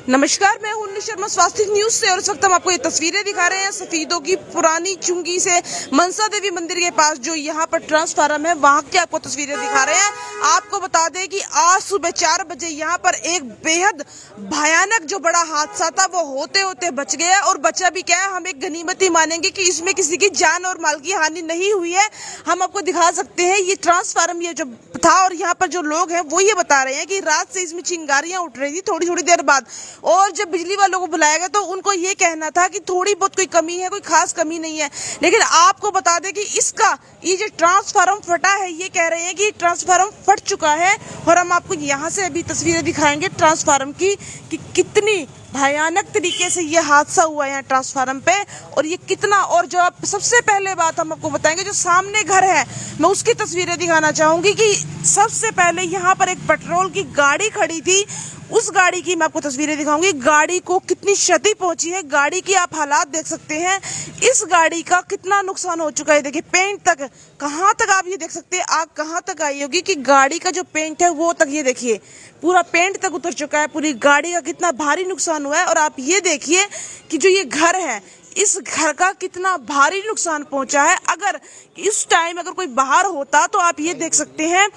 नमस्कार, मैं हूं उन्नी शर्मा स्वास्थ्य न्यूज से और इस वक्त हम आपको ये तस्वीरें दिखा रहे हैं सफीदों की पुरानी चुंगी से मनसा देवी मंदिर के पास जो यहाँ पर ट्रांसफार्मर है वहां की आपको तस्वीरें दिखा रहे हैं। आपको बता दें कि आज सुबह 4 बजे यहाँ पर एक बेहद भयानक जो बड़ा हादसा था वो होते होते बच गया और बचा भी क्या है, हम एक गनीमत ही मानेंगे कि इसमें किसी की जान और माल की हानि नहीं हुई है। हम आपको दिखा सकते हैं ये ट्रांसफार्मर ये जो था और यहाँ पर जो लोग हैं वो ये बता रहे हैं कि रात से इसमें चिंगारियां उठ रही थी थोड़ी थोड़ी देर बाद, और जब बिजली वालों को बुलाया गया तो उनको ये कहना था कि थोड़ी बहुत कोई कमी है, कोई खास कमी नहीं है। लेकिन आपको बता दें कि इसका ये जो ट्रांसफार्मर फटा है, ये कह रहे हैं कि ट्रांसफार्मर फट चुका है और हम आपको यहाँ से अभी तस्वीरें दिखाएंगे ट्रांसफार्मर की कि कितनी भयानक तरीके से ये हादसा हुआ है यहाँ ट्रांसफार्मर पे और ये कितना। और जो आप सबसे पहले बात हम आपको बताएंगे, जो सामने घर है मैं उसकी तस्वीरें दिखाना चाहूंगी कि सबसे पहले यहाँ पर एक पेट्रोल की गाड़ी खड़ी थी, उस गाड़ी की मैं आपको तस्वीरें दिखाऊंगी। गाड़ी को कितनी क्षति पहुंची है, गाड़ी की आप हालात देख सकते हैं। इस गाड़ी का कितना नुकसान हो चुका है, देखिए पेंट तक कहां तक आप ये देख सकते हैं, आग कहां तक आई होगी कि गाड़ी का जो पेंट है वो तक ये देखिए पूरा पेंट तक उतर चुका है। पूरी गाड़ी का कितना भारी नुकसान हुआ है। और आप ये देखिए कि जो ये घर है इस घर का कितना भारी नुकसान पहुंचा है। अगर इस टाइम अगर कोई बाहर होता तो आप ये देख सकते हैं,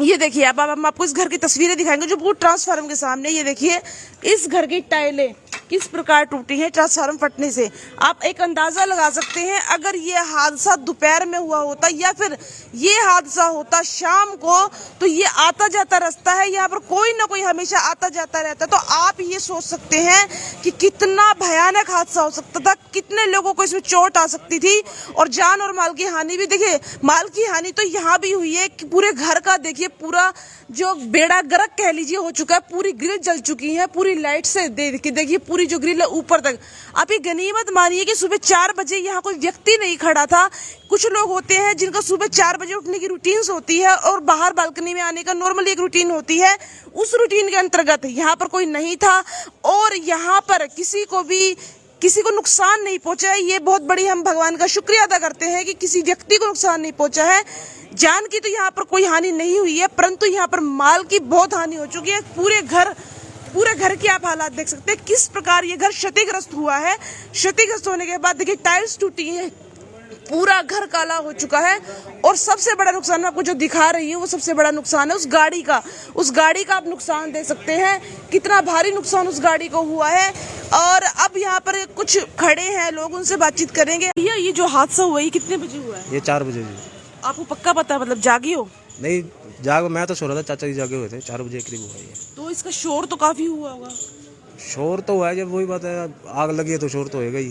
ये देखिए अब हम आपको इस घर की तस्वीरें दिखाएंगे जो पूरे ट्रांसफार्मर के सामने। ये देखिए इस घर की टाइलें किस प्रकार टूटी हैं ट्रांसफार्मर फटने से। आप एक अंदाजा लगा सकते हैं, अगर ये हादसा दोपहर में हुआ होता या फिर ये हादसा होता शाम को तो ये आता जाता रास्ता है, यहाँ पर कोई ना कोई हमेशा आता जाता रहता। तो आप ये सोच सकते हैं कि कितना भयानक हादसा हो सकता था, कितने लोगों को इसमें चोट आ सकती थी और जान और माल की हानि भी। देखिए माल की हानि तो यहाँ भी हुई है कि पूरे घर का देखिए पूरा जो बेड़ा गर्क कह लीजिए हो चुका है, पूरी ग्रिल जल चुकी है, पूरी लाइट से देखिए पूरी जो ग्रिल है ऊपर तक। आप ये गनीमत मानिए कि सुबह 4 बजे यहाँ कोई व्यक्ति नहीं खड़ा था। कुछ लोग होते हैं जिनका सुबह 4 बजे उठने की रूटीन होती है और बाहर बालकनी में आने का नॉर्मली एक रूटीन होती है, उस रूटीन के अंतर्गत यहाँ पर कोई नहीं था और यहाँ पर किसी को नुकसान नहीं पहुंचा है। ये बहुत बड़ी हम भगवान का शुक्रिया अदा करते हैं कि किसी व्यक्ति को नुकसान नहीं पहुंचा है। जान की तो यहाँ पर कोई हानि नहीं हुई है, परंतु यहाँ पर माल की बहुत हानि हो चुकी है। पूरे घर की आप हालात देख सकते हैं किस प्रकार ये घर क्षतिग्रस्त हुआ है। क्षतिग्रस्त होने के बाद देखिए टाइल्स टूटी है, पूरा घर काला हो चुका है। और सबसे बड़ा नुकसान मैं आपको जो दिखा रही हूँ वो सबसे बड़ा नुकसान है उस गाड़ी का आप नुकसान देख सकते हैं, कितना भारी नुकसान उस गाड़ी को हुआ है। और अब यहाँ पर कुछ खड़े हैं लोग, उनसे बातचीत करेंगे। भैया ये जो हादसा हुआ है कितने बजे हुआ है? ये 4 बजे जी। आपको पक्का पता है, मतलब जागी हो? नहीं मैं तो सो रहा था, चाचा जी जागे हुए थे, 4 बजे करीब हुआ ये। तो इसका शोर तो काफी हुआ होगा। शोर तो हुआ है, जब वही बात है आग लगी है तो शोर तो होगा ही।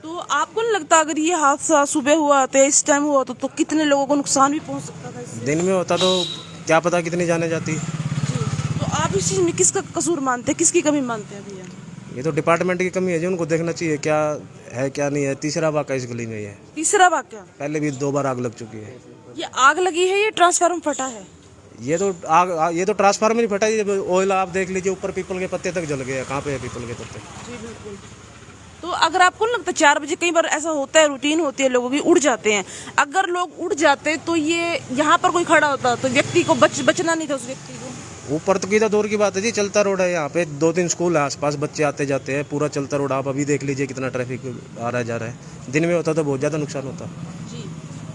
तो आपको नहीं लगता अगर ये हादसा सुबह हुआ होता है, इस टाइम हुआ तो कितने लोगों को नुकसान भी पहुंच सकता था इससे? दिन में होता तो क्या पता कितनी जाने जाती। तो आप इस चीज में किसका कसूर मानते हैं, किसकी कमी मानते हैं भैया? ये तो डिपार्टमेंट की कमी है जी, उनको देखना चाहिए क्या है क्या नहीं है। तीसरा वाक़या इस गली में है। तीसरा वाक़या? पहले भी 2 बार आग लग चुकी है। ये आग लगी है, ये ट्रांसफार्मर फटा है? ये तो ट्रांसफार्मर ही फटा है। ऑयल आप देख लीजिए, ऊपर पीपल के पत्ते तक जल गए हैं। कहाँ पे है पीपल के पत्ते? जी बिल्कुल। तो अगर आपको नहीं लगता 4 बजे कई बार ऐसा होता है, रूटीन होती है लोगों की, उड़ जाते हैं, अगर लोग उड़ जाते तो ये यहाँ पर कोई खड़ा होता तो व्यक्ति को बचना नहीं था उस व्यक्ति को? ऊपर तो की तो दूर की बात है जी, चलता रोड है यहाँ पे, 2-3 स्कूल है आसपास, बच्चे आते जाते हैं, पूरा चलता रोड। आप अभी देख लीजिए कितना ट्रैफिक आ रहा है जा रहा है। दिन में होता तो बहुत ज्यादा नुकसान होता जी।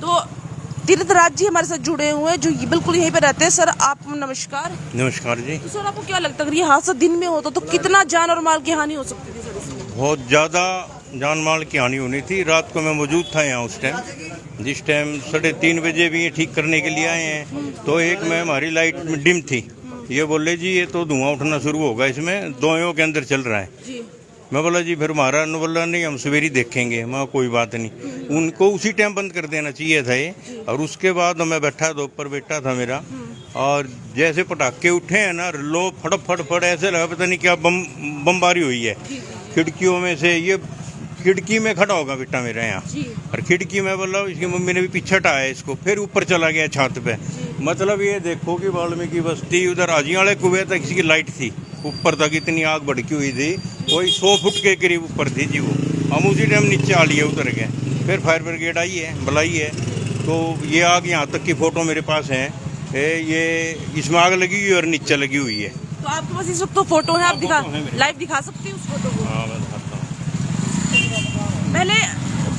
तो तीर्थराज जी हमारे साथ जुड़े हुए हैं जो बिल्कुल यहीं पे रहते हैं। सर आप नमस्कार। नमस्कार जी। तो सर आपको क्या लगता है अगर ये हादसा दिन में होता तो कितना जान और माल की हानि हो सकती थी सर इसमें? बहुत ज़्यादा जान माल की हानि होनी थी। रात को मैं मौजूद था यहाँ उस टाइम, जिस टाइम 3:30 बजे भी ये ठीक करने के लिए आए हैं तो एक में हमारी लाइट में डिम थी। ये बोले जी ये तो धुआं उठना शुरू होगा, इसमें दोयों के अंदर चल रहा है जी। मैं बोला जी फिर हमारा बोला नहीं हम सवेरे देखेंगे। मैं कोई बात नहीं, उनको उसी टाइम बंद कर देना चाहिए था ये। और उसके बाद मैं बैठा था, ऊपर बैठा था मेरा, और जैसे पटाखे उठे हैं ना, लो फट ऐसे लगा पता नहीं क्या बमबारी हुई है खिड़कियों में से। ये खिड़की में खड़ा होगा बेटा मेरा यहाँ, और खिड़की में बोला इसकी मम्मी ने भी पीछे हटाया इसको, फिर ऊपर चला गया छत पे। मतलब ये देखो कि वाल्मीकि बस्ती उधर हाजियां वाले कुएं तक इसकी लाइट थी, ऊपर तक इतनी आग भड़की हुई थी, कोई 100 फुट के करीब ऊपर थी जी वो। हम उसी टाइम नीचे आ लिए, उतर गए। फिर फायर ब्रिगेड आई है, बुलाई है, तो ये आग यहाँ तक की फ़ोटो मेरे पास है। ये इसमें आग लगी हुई है और नीचे लगी हुई है। तो आपके पास इस वक्त तो फोटो है, आप दिखा फोटो है मेरे। लाइव दिखा सकते हैं उस फोटो को? हाँ मैं दिखाता हूँ। पहले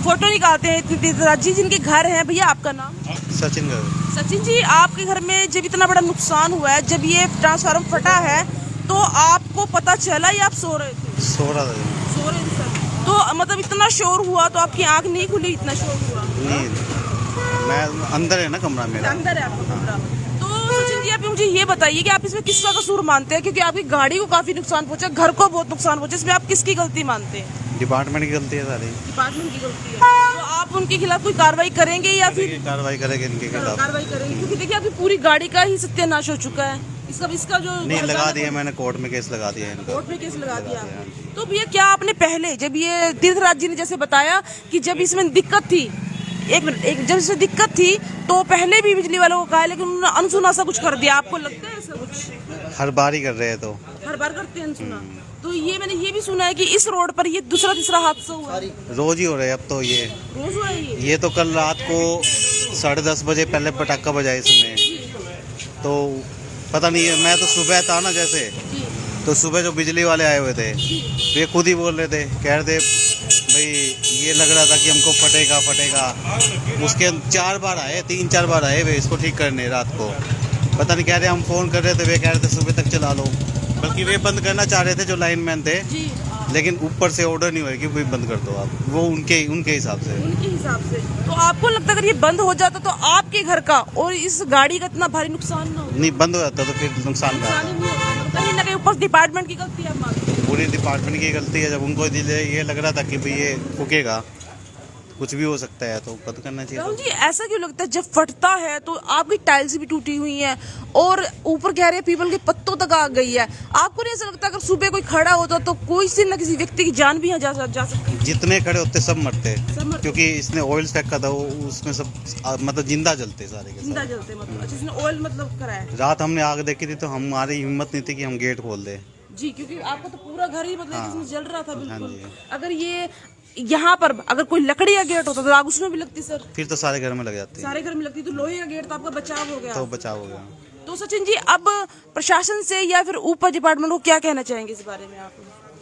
फोटो निकालते हैं तीर्थराज जी जिनके घर हैं। भैया आपका नाम? सचिन का सचिन जी, आपके घर में जब इतना बड़ा नुकसान हुआ है, जब ये ट्रांसफार्मर फटा है, तो आपको पता चला या आप सो रहे थे? सो रहा था सो रहे थे सर। तो मतलब इतना शोर हुआ तो आपकी आंख नहीं खुली, इतना शोर हुआ? नहीं, मैं अंदर है ना कमरा मेरा। अंदर है आपका कमरा। तो सचिन जी, आप मुझे ये बताइए कि आप इसमें किसका कसूर मानते हैं? क्योंकि आपकी गाड़ी को काफी नुकसान पहुंचा, घर को बहुत नुकसान पहुंचा, इसमें आप किसकी गलती मानते हैं? डिपार्टमेंट की गलती है सारी। डिपार्टमेंट की गलती है। तो आप उनके खिलाफ कोई कार्रवाई करेंगे या फिर? कार्रवाई करेंगे इनके खिलाफ। कार्रवाई करेंगे, क्योंकि देखिए आपकी पूरी गाड़ी का ही सत्यानाश हो चुका है। इसका जो नहीं लगा दिया मैंने, कोर्ट में केस लगा दिया इनको। कोर्ट में केस लगा दिया। तो भैया क्या आपने पहले, जब ये तीर्थराज जी ने जैसे बताया कि जब इसमें दिक्कत थी, एक मिनट, जब इसमें दिक्कत थी तो पहले भी बिजली वालों को कहा, लेकिन उन्होंने अनसुना सा कुछ कर दिया, आपको लगता है ऐसा कुछ? हर बार ही कर रहे हैं तो हर बार करते हैं अनसुना। तो ये मैंने ये भी सुना है कि इस रोड पर ये दूसरा तीसरा हादसा हुआ। रोज ही हो रहे हैं अब तो। ये रोज हुआ है ये? ये तो कल रात को 10:30 बजे पहले पटाखा बजा इसमें, तो पता नहीं है। मैं तो सुबह था ना जैसे, जी तो सुबह जो बिजली वाले आए हुए थे जी वे खुद ही बोल रहे थे, कह रहे थे भाई ये लग रहा था कि हमको फटेगा। उसके 4 बार आए, 3-4 बार आए वे इसको ठीक करने रात को। पता नहीं, कह रहे हम फ़ोन कर रहे थे, वे कह रहे थे सुबह तक चला लो। बल्कि वे बंद करना चाह रहे थे जो लाइनमैन थे, जी। लेकिन ऊपर से ऑर्डर नहीं हुआ कि भाई बंद कर दो आप, वो उनके हिसाब से। उनके हिसाब से। तो आपको लगता है अगर ये बंद हो जाता तो आपके घर का और इस गाड़ी का इतना भारी नुकसान ना हो? नहीं, बंद हो जाता तो फिर नुकसान का नुकसान ही नहीं होता। मतलब कहीं ना कहीं ऊपर डिपार्टमेंट की गलती है, आप मानते हैं? पूरी डिपार्टमेंट की गलती है। जब उनको ये लग रहा था कि भाई ये फूकेगा, कुछ भी हो सकता है, तो बंद करना चाहिए। राहुल जी, ऐसा क्यों लगता है जब फटता है तो आपकी टाइल्स भी टूटी हुई हैं और ऊपर कह रहे हैं पीपल के पत्तों तक आ गई है, आपको नहीं ऐसा लगता अगर सुबह कोई खड़ा होता तो कोई से न किसी व्यक्ति की जान भी यहाँ जा सकती? जितने खड़े होते सब मरते, सब मरते। क्योंकि इसने ऑयल फेंका था, उसमें सब मतलब जिंदा जलते सारे के जिंदा सारे। जलते मतलब? अच्छा, इसने ऑयल मतलब करा है? रात हमने आग देखी थी तो हमारी हिम्मत नहीं थी कि हम गेट खोल दे। जी, क्योंकि आपका तो पूरा घर ही मतलब इसमें जल रहा था बिल्कुल। हाँ जी। अगर ये यहाँ पर अगर कोई लकड़ी का गेट होता तो आग उसमें भी लगती सर? फिर तो सारे घर में लग जाती, सारे घर में लगती। तो लोहे का गेट तो आपका बचाव हो गया। तो बचाव हो गया। तो सचिन जी, अब प्रशासन से या फिर ऊपर डिपार्टमेंट को क्या कहना चाहेंगे इस बारे में आप?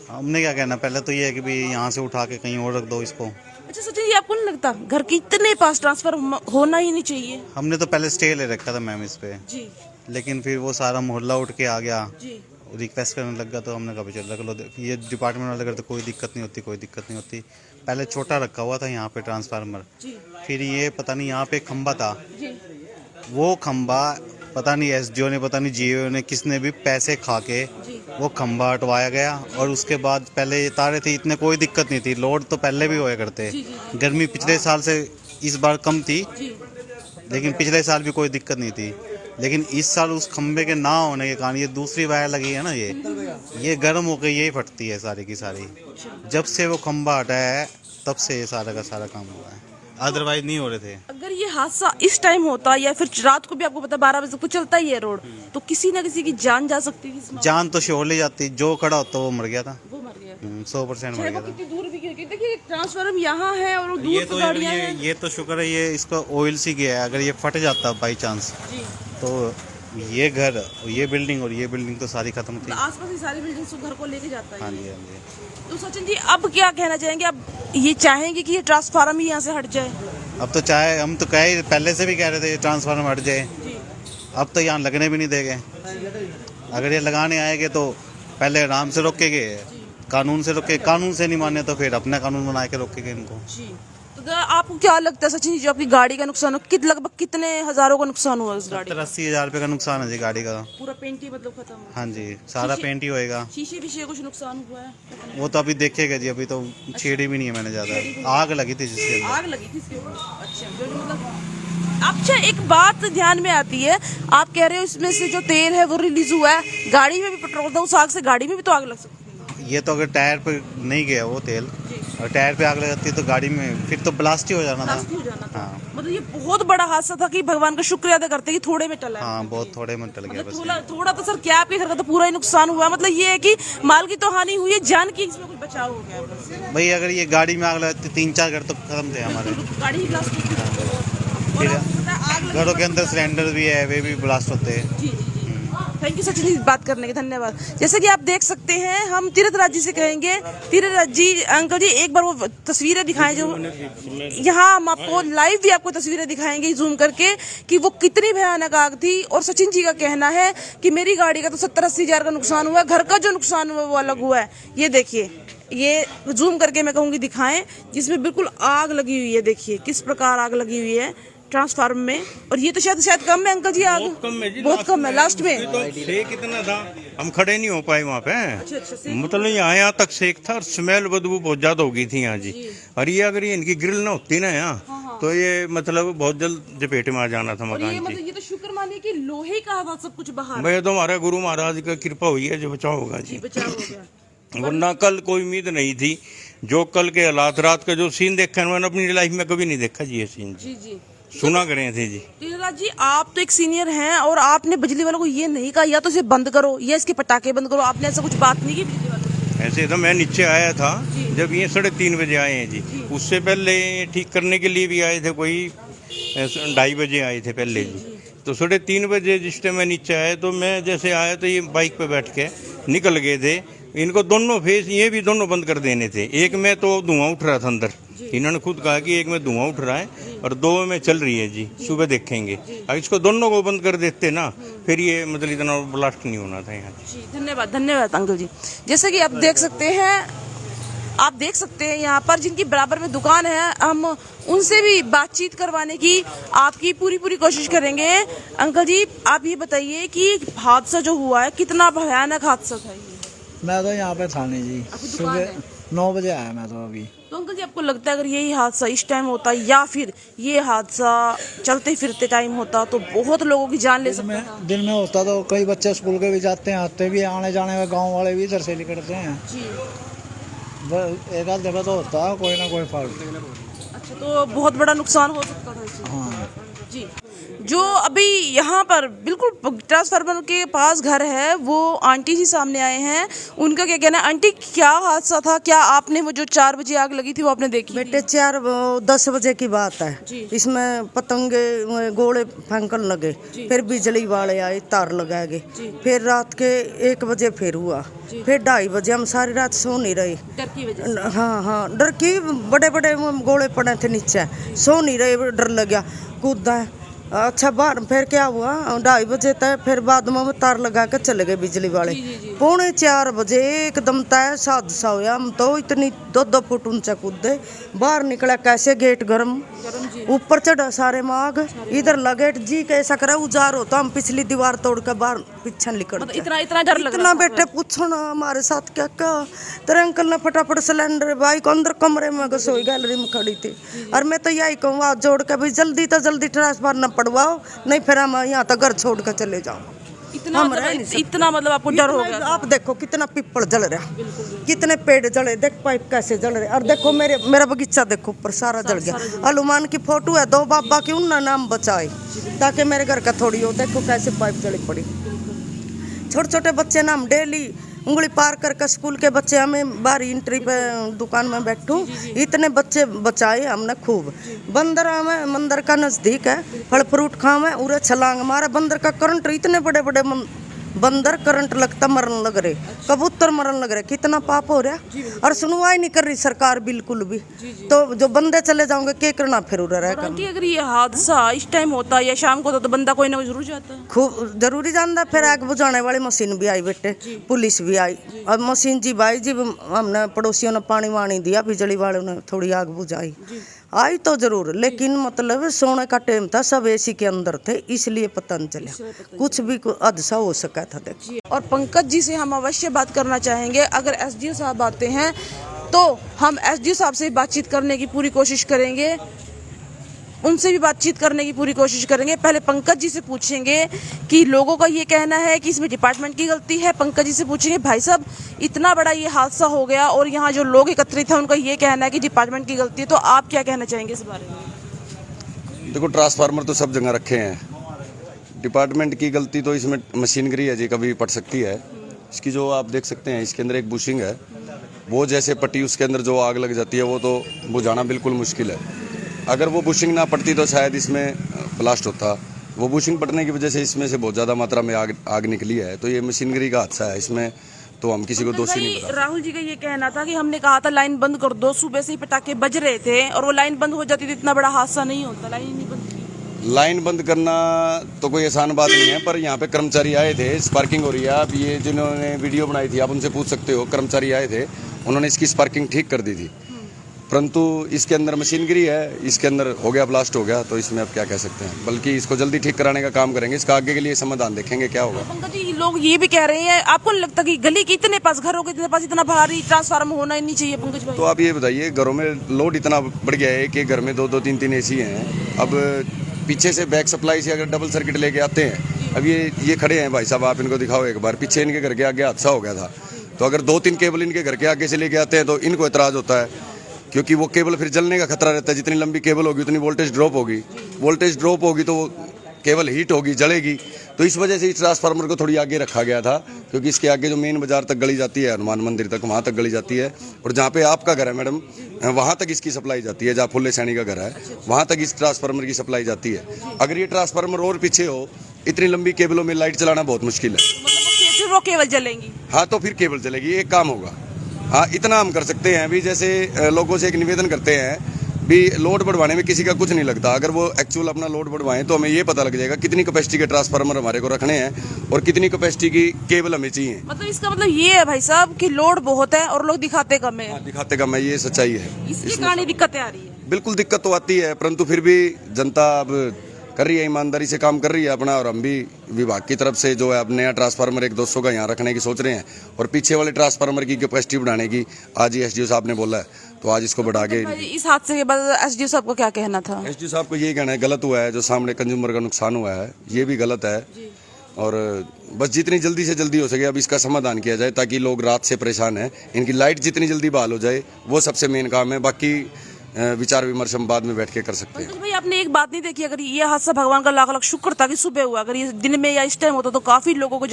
हमने क्या कहना, पहले तो ये है कि भाई यहाँ से उठा के कहीं और रख दो इसको। अच्छा सचिन जी, आपको नहीं लगता घर के इतने पास ट्रांसफर होना ही नहीं चाहिए? हमने तो पहले स्टे ले रखा था मैम इस पे, जी लेकिन फिर वो सारा मोहल्ला उठ के आ गया, जी रिक्वेस्ट करने लग गया, तो हमने कहा चल रख लो। ये डिपार्टमेंट वाले करते कोई दिक्कत नहीं होती, कोई दिक्कत नहीं होती। पहले छोटा रखा हुआ था यहाँ पे ट्रांसफार्मर, जी फिर ये पता नहीं यहाँ पे खंबा था, जी वो खंबा पता नहीं एसडीओ ने, पता नहीं जीओ ने, किसने भी पैसे खा के जी वो खंबा हटवाया गया। और उसके बाद पहले ये तारे थे, इतने कोई दिक्कत नहीं थी, लोड तो पहले भी होया करते। जी, जी। गर्मी पिछले साल से इस बार कम थी, जी लेकिन पिछले साल भी कोई दिक्कत नहीं थी। लेकिन इस साल उस खंबे के ना होने के कारण ये दूसरी वायर लगी है ना, ये गर्म होकर यही फटती है सारी की सारी। जब से वो खंबा हटा है तब से ये सारा का सारा काम हुआ है, अदरवाइज नहीं हो रहे थे। अगर ये हादसा इस टाइम होता या फिर रात को भी, आपको पता 12 बजे तक तो चलता ही है रोड, तो किसी ना किसी की जान जा सकती थी इसमें? जान तो श्योरली जाती, जो खड़ा होता वो मर गया था। वो मर गया। 100% मर चाहे गया वो था। कितनी दूर भी क्योंकि देखिए ट्रांसफार्मर यहाँ है और वो ये दूर तो तो गाड़ियाँ हैं। ये तो शुक्र है ये इसका ऑयल सी गया है, अगर ये फट जाता बाई चांस जी। तो ये घर, ये बिल्डिंग और ये बिल्डिंग तो सारी खत्म थी। तो आसपास की सारी बिल्डिंग्स घर को लेके जाता है। हाँ जी, हाँ जी। तो सचिन जी, अब क्या कहना चाहेंगे? अब ये चाहेंगे कि ये ट्रांसफार्मर ही यहाँ से हट जाए? अब तो चाहे, हम तो कहे पहले से भी कह रहे थे ट्रांसफार्मर हट जाए, जी अब तो यहाँ लगने भी नहीं देंगे। अगर ये लगाने आएंगे तो पहले आराम से रोकेंगे, कानून से रोके, कानून से नहीं माने तो फिर अपना कानून बना के रोकेंगे इनको। जी। तो आपको क्या लगता है सचिन जी, जो आपकी गाड़ी का नुकसान हो, लगभग कितने हज़ारों का नुकसान हुआ उस गाड़ी? 70-80 हज़ार रुपये का नुकसान है जी गाड़ी का। पूरा पेंट ही मतलब खत्म हुआ? हाँ जी, सारा पेंट ही होएगा। शीशे विषय कुछ नुकसान हुआ है? वो तो अभी देखेगा जी, अभी तो छेड़ी भी नहीं है मैंने ज़्यादा। आग लगी थी जिसके अंदर। आग लगी थी इसके ऊपर? अच्छा, जो मतलब अच्छा, एक बात ध्यान में आती है, आप कह रहे हो इसमें से जो तेल है वो रिलीज हुआ है, गाड़ी में भी पेट्रोल था, उस आग से गाड़ी में भी तो आग लग सकती है। ये तो अगर टायर पे नहीं गया वो तेल और टायर पे आग लग जाती है तो गाड़ी में फिर तो ब्लास्ट ही हो जाना था। ब्लास्ट हो जाना था। हाँ। मतलब ये बहुत बड़ा हादसा था कि भगवान का शुक्रिया अदा करते हैं कि थोड़े में टला है। हाँ, बहुत थोड़े में टल गया मतलब बस। थोड़ा तो सर क्या, आपके घर का तो पूरा ही नुकसान हुआ। मतलब ये है कि माल की तो हानि हुई है, जान की इसमें कुछ बचाव हो गया बस। भाई अगर ये गाड़ी में आग लगती 3-4 घर तो खत्म थे हमारे। गाड़ी ही ब्लास्ट होती है। और फिर आपको पता है आग लगने घरों के पर- अंदर सिलेंडर भी है, वे भी ब्लास्ट होते हैं। जी जी जी। थैंक यू सचिन जी, बात करने के धन्यवाद। जैसे कि आप देख सकते हैं, हम तीरथ राज जी से कहेंगे, तीरथ राज जी अंकल जी एक बार वो तस्वीरें दिखाएं जो यहाँ हम आपको लाइव भी आपको तस्वीरें दिखाएंगे जूम करके कि वो कितनी भयानक आग थी। और सचिन जी का कहना है कि मेरी गाड़ी का तो 70-80 हजार का नुकसान हुआ है, घर का जो नुकसान हुआ वो अलग हुआ है। ये देखिए, ये जूम करके मैं कहूँगी दिखाएं, जिसमें बिल्कुल आग लगी हुई है। देखिए किस प्रकार आग लगी हुई है ट्रांसफार्मर में। और ये तो शायद कम है अंकल जी, आग बहुत कम है लास्ट में। तो सेक इतना था, हम खड़े नहीं हो पाए वहाँ पे। अच्छा, मतलब यहाँ तक सेक था और स्मेल बदबू बहुत ज्यादा हो गई थी यहाँ जी। और ये अगर ये इनकी ग्रिल ना होती ना यहाँ, तो ये मतलब बहुत जल्द चपेट में आ जाना था और ये मकान मतलब जी। ये तो शुक्र मानिए कि लोहे का था सब कुछ बाहर। भाई तो हमारे गुरु महाराज का कृपा हुई है जो बचाव होगा जी। बचाव हो गया। वरना कल कोई उम्मीद नहीं थी। जो कल के हालात, रात का जो सीन देखा है, मैंने अपनी लाइफ में कभी नहीं देखा जी ये सीन। जी सुना करे थे जी। तीरथ जी, आप तो एक सीनियर हैं और आपने बिजली वालों को ये नहीं कहा या तो इसे बंद करो या इसके पटाखे बंद करो, आपने ऐसा कुछ बात नहीं की बिजली वालों से? ऐसे तो मैं नीचे आया था जब ये 3:30 बजे आए हैं जी। उससे पहले ठीक करने के लिए भी आए थे, कोई 2:30 बजे आए थे पहले जी। तो 3:30 बजे जिस टाइम मैं नीचे आया, तो मैं जैसे आया तो ये बाइक पे बैठ के निकल गए थे। इनको दोनों फेस ये भी दोनों बंद कर देने थे। एक में तो धुआं उठ रहा था अंदर, इन्होंने खुद कहा कि एक में धुआं उठ रहा है और 2 में चल रही है जी, सुबह देखेंगे। अगर इसको दोनों को बंद कर देते ना, फिर ये मतलब इतना ब्लास्ट नहीं होना था यहाँ जी। धन्यवाद अंकल जी। जैसे कि आप देख सकते हैं यहाँ पर जिनकी बराबर में दुकान है, हम उनसे भी बातचीत करवाने की आपकी पूरी कोशिश करेंगे। अंकल जी, आप ये बताइए कि हादसा जो हुआ है कितना भयानक हादसा था ये? मैं तो यहाँ पे था नहीं जी, सुबह 9 बजे आया मैं तो अभी। तो अंकल जी, आपको लगता है अगर यही हादसा इस टाइम होता या फिर ये हादसा चलते फिरते टाइम होता तो बहुत लोगों की जान ले सकता था? दिन में होता तो कई बच्चे स्कूल के भी जाते हैं, आते भी, आने जाने में गांव वाले भी इधर से निकलते हैं जी। एक आध जगह तो होता कोई ना कोई फॉल्ट। अच्छा, तो बहुत बड़ा नुकसान हो सकता था इससे। हाँ जी। जो अभी यहाँ पर बिल्कुल ट्रांसफार्मर के पास घर है, वो आंटी जी सामने आए हैं। उनका क्या कहना है? आंटी, क्या हादसा था? क्या आपने वो जो 4 बजे आग लगी थी वो आपने देखी? बेटे 4-10 बजे की बात है। इसमें पतंगे गोले फेंकन लगे, फिर बिजली वाले आए, तार लगाए गए। फिर रात के 1 बजे फिर हुआ, फिर 2:30 बजे। हम सारी रात सो नहीं रहे, डर की वजह से। हाँ डर की, बड़े बड़े गोले पड़े थे नीचे, सो नहीं रहे, डर लग गया, कूदा। अच्छा, बाहर फिर क्या हुआ, 2:30 बजे तक फिर बाद में तार लगा के चले गए बिजली वाले। 3:45 बजे एकदम तय हादसा हुआ। हम तो इतनी 2-2 फुट ऊंचा कूदे, बाहर निकला कैसे, गेट गरम, ऊपर चढ़ा सारे माग, इधर लगे जी कैसा करे उजार होता। हम पिछली दीवार तोड़ के बाहर पीछे निकल, इतना डर लग इतना बेटे पूछो ना हमारे साथ क्या क्या। तेरे अंकल ने फटाफट सिलेंडर बाइक अंदर कमरे में घसोई, गैलरी में खड़ी थी। और मैं तो यही कहूँ हाथ जोड़ के, भाई जल्दी तो जल्दी ट्रांसफर न पड़वाओ, नहीं फिर हम यहाँ तक घर छोड़ कर चले जाओ। इतना मतलब आपको डर हो गया? आप देखो कितना पीपल जल रहा, कितने पेड़ जले, देख पाइप कैसे जल रहे। और देखो मेरा बगीचा देखो ऊपर सारा जल गया। हनुमान की फोटो है, 2 बाबा की, उनका नाम बचाए ताकि मेरे घर का थोड़ी हो। देखो कैसे पाइप जली पड़ी। छोटे छोटे बच्चे ना, हम डेली उंगली पार करके स्कूल के बच्चे, हमें बाहर एंट्री पे दुकान में बैठूं, इतने बच्चे बचाए हमने खूब। बंदर हमें मंदिर का नजदीक है, फल फ्रूट खावे, उरे छलांग मारे। बंदर का करंट, इतने बड़े बड़े बंदर करंट लगता, मरन लग रहे, कबूतर मरन लग रहे। कितना पाप हो रहा। और सुनवाई नहीं कर रही सरकार बिल्कुल भी। तो जो बंदे चले जाओगे क्या करना फिर उधर रह। अगर ये हादसा इस टाइम होता या शाम को होता तो बंदा कोई ना कोई जरूर जाता है, खूब जरूरी जानता। फिर आग बुझाने वाली मशीन भी आई बेटे, पुलिस भी आई और मशीन जी भाई जी, हमने पड़ोसियों ने पानी वानी दिया, बिजली वालों ने थोड़ी आग बुझाई, आई तो जरूर। लेकिन मतलब सोने का टाइम था, सब एसी के अंदर थे, इसलिए पता नहीं चला, कुछ भी हादसा हो सका था। देखिए, और पंकज जी से हम अवश्य बात करना चाहेंगे। अगर एसडीओ साहब आते हैं तो हम एसडीओ साहब से बातचीत करने की पूरी कोशिश करेंगे, उनसे भी बातचीत करने की पूरी कोशिश करेंगे। पहले पंकज जी से पूछेंगे कि लोगों का ये कहना है कि इसमें डिपार्टमेंट की गलती है। पंकज जी से पूछेंगे, भाई साहब इतना बड़ा ये हादसा हो गया और यहाँ जो लोग एकत्रित हैं उनका ये कहना है कि डिपार्टमेंट की गलती है, तो आप क्या कहना चाहेंगे इस बारे में? देखो, ट्रांसफार्मर तो सब जगह रखे हैं, डिपार्टमेंट की गलती तो इसमें मशीनरी है जी, कभी पड़ सकती है। इसकी जो आप देख सकते हैं, इसके अंदर एक बुशिंग है, वो जैसे पट्टी, उसके अंदर जो आग लग जाती है वो तो बुझाना बिल्कुल मुश्किल है। अगर वो बुशिंग ना पड़ती तो शायद इसमें ब्लास्ट होता, वो बुशिंग पड़ने की वजह से इसमें से बहुत ज़्यादा मात्रा में आग निकली है। तो ये मशीनरी का हादसा है, इसमें तो हम किसी को दोषी नहीं बता। राहुल जी का ये कहना था कि हमने कहा था लाइन बंद कर दो, सुबह से ही पटाखे बज रहे थे और वो लाइन बंद हो जाती तो इतना बड़ा हादसा नहीं होता। लाइन नहीं बंद की। लाइन बंद करना तो कोई आसान बात नहीं है, पर यहाँ पे कर्मचारी आए थे, स्पार्किंग हो रही है। अब ये जिन्होंने वीडियो बनाई थी आप उनसे पूछ सकते हो, कर्मचारी आए थे, उन्होंने इसकी स्पार्किंग ठीक कर दी थी, परंतु इसके अंदर मशीनरी है, इसके अंदर हो गया, ब्लास्ट हो गया, तो इसमें अब क्या कह सकते हैं। बल्कि इसको जल्दी ठीक कराने का काम करेंगे, इसका आगे के लिए समाधान देखेंगे क्या होगा। पंकज जी, लोग ये भी कह रहे हैं, आपको नहीं लगता कि गली के इतने पास, घरों के इतने पास इतना भारी ट्रांसफार्मर होना ही नहीं चाहिए पंकज भाई? तो आप ये बताइए, घरों में लोड इतना बढ़ गया है कि घर में 2-2, 3-3 एसी हैं। अब पीछे से बैक सप्लाई से अगर डबल सर्किट लेके आते हैं, अब ये खड़े हैं भाई साहब, आप इनको दिखाओ एक बार, पीछे इनके घर के आगे हादसा हो गया था, तो अगर 2-3 केबल इनके घर के आगे से लेके आते हैं तो इनको एतराज होता है, क्योंकि वो केबल फिर जलने का खतरा रहता है। जितनी लंबी केबल होगी उतनी वोल्टेज ड्रॉप होगी, वोल्टेज ड्रॉप होगी तो वो केबल हीट होगी, जलेगी। तो इस वजह से इस ट्रांसफार्मर को थोड़ी आगे रखा गया था, क्योंकि इसके आगे जो मेन बाजार तक गली जाती है, हनुमान मंदिर तक, वहाँ तक गली जाती है, और जहाँ पे आपका घर है मैडम, वहाँ तक इसकी सप्लाई जाती है। जहाँ फुल्ले सैनी का घर है वहाँ तक इस ट्रांसफार्मर की सप्लाई जाती है। अगर ये ट्रांसफार्मर और पीछे हो, इतनी लंबी केबलों में लाइट चलाना बहुत मुश्किल है। मतलब वो केवल जलेंगी? हाँ, तो फिर केबल चलेगी, एक काम होगा। हाँ, इतना हम कर सकते हैं भी, जैसे लोगों से एक निवेदन करते हैं भी, लोड बढ़वाने में किसी का कुछ नहीं लगता। अगर वो एक्चुअल अपना लोड बढ़वाएं तो हमें ये पता लग जाएगा कितनी कैपेसिटी के ट्रांसफार्मर हमारे को रखने हैं और कितनी कैपेसिटी की केबल हमें चाहिए। मतलब इसका मतलब ये है भाई साहब कि लोड बहुत है और लोग दिखाते कम है। हाँ, दिखाते कम है, ये सच्चाई है। इसकी कहानी दिक्कतें आ रही है। बिल्कुल दिक्कत तो आती है, परंतु फिर भी जनता अब कर रही है, ईमानदारी से काम कर रही है अपना, और हम भी विभाग की तरफ से जो है अब नया ट्रांसफार्मर 1-200 का यहाँ रखने की सोच रहे हैं, और पीछे वाले ट्रांसफार्मर की कैपेसिटी बढ़ाने की आज ही एसडीओ साहब ने बोला है, तो आज इसको बढ़ा के। इस हादसे के बाद एसडीओ साहब को क्या कहना था? एसडीओ साहब को यही कहना है, गलत हुआ है, जो सामने कंज्यूमर का नुकसान हुआ है ये भी गलत है, और बस जितनी जल्दी से जल्दी हो सके अब इसका समाधान किया जाए, ताकि लोग रात से परेशान हैं। इनकी लाइट जितनी जल्दी बहाल हो जाए वो सबसे मेन काम है, बाकी विचार विमर्श हम बाद में बैठ के कर सकते हैं। भाई आपने एक बात नहीं देखी, अगर ये हादसा, भगवान का लाख लाख शुक्र था कि सुबह हुआ, अगर ये दिन में या इस टाइम होता तो काफी लोगों को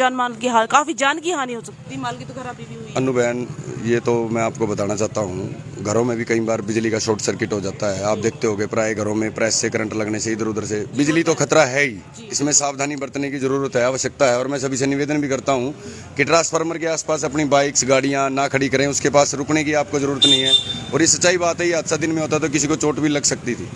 काफी जान की हानि हो सकती, माल की तो खराबी भी हुई। अनु बहन, ये तो मैं आपको बताना चाहता हूँ, घरों में भी कई बार बिजली का शॉर्ट सर्किट हो जाता है। आप देखते होंगे प्राय घरों में प्रेस से करंट लगने से, इधर उधर से बिजली तो खतरा है ही, इसमें सावधानी बरतने की जरूरत है, आवश्यकता है। और मैं सभी से निवेदन भी करता हूँ कि ट्रांसफार्मर के आसपास अपनी बाइक्स, गाड़ियाँ ना खड़ी करें, उसके पास रुकने की आपको जरूरत नहीं है। और ये सच्चाई बात है, ये हादसा दिन में होता तो किसी को चोट भी लग सकती थी।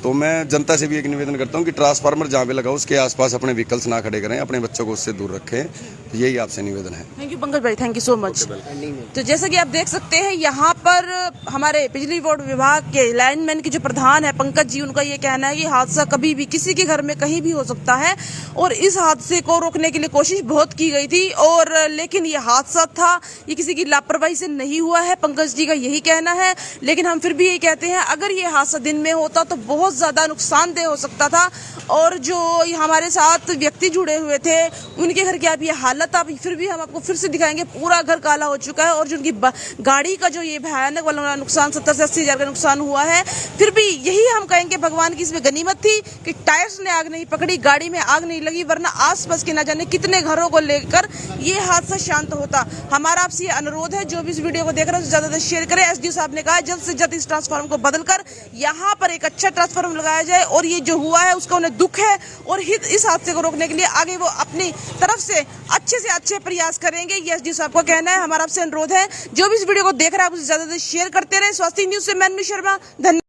तो मैं जनता से भी एक निवेदन करता हूँ कि ट्रांसफार्मर जहाँ पे लगा उसके आसपास अपने व्हीकल्स ना खड़े करें, अपने बच्चों को उससे दूर रखें, तो यही आपसे निवेदन है। थैंक यू पंकज भाई, थैंक यू सो मच। तो जैसे कि आप देख सकते हैं, यहाँ पर हमारे बिजली बोर्ड विभाग के लाइनमैन के जो प्रधान है पंकज जी, उनका ये कहना है कि हादसा कभी भी किसी के घर में कहीं भी हो सकता है, और इस हादसे को रोकने के लिए कोशिश बहुत की गई थी, और लेकिन ये हादसा था, ये किसी की लापरवाही से नहीं हुआ है, पंकज जी का यही कहना है। लेकिन हम फिर भी यही कहते हैं, अगर ये हादसा दिन में होता तो बहुत ज्यादा नुकसानदेह हो सकता था, और जो हमारे साथ व्यक्ति जुड़े हुए थे उनके घर की आप ये हालत, आप फिर भी हम आपको फिर से दिखाएंगे, पूरा घर काला हो चुका है, और जो उनकी गाड़ी का जो ये भयानक वाला नुकसान 70 से 80 हजार का नुकसान हुआ है, फिर भी यही हम कहेंगे भगवान की इसमें गनीमत थी कि टायर्स ने आग नहीं पकड़ी, गाड़ी में आग नहीं लगी, वरना आसपास के ना जाने कितने घरों को लेकर ये हादसा शांत होता। हमारा आपसे ये अनुरोध है, जो भी इस वीडियो को देख रहे हैं ज्यादा से शेयर करें। एसडीओ साहब ने कहा जल्द से जल्द इस ट्रांसफार्मर को बदलकर यहाँ पर एक अच्छा ट्रांसफार्मर लगाया जाए, और ये जो हुआ है उसका उन्हें दुख है, और इस हादसे को रोकने के लिए आगे वो अपनी तरफ से अच्छे प्रयास करेंगे, ये एसडीओ साहब का कहना है। हमारा आपसे अनुरोध है, जो भी इस वीडियो को देख रहा है आप उसे ज्यादा से शेयर करते रहे। स्वास्थ्य न्यूज से मैं शर्मा, धन्यवाद।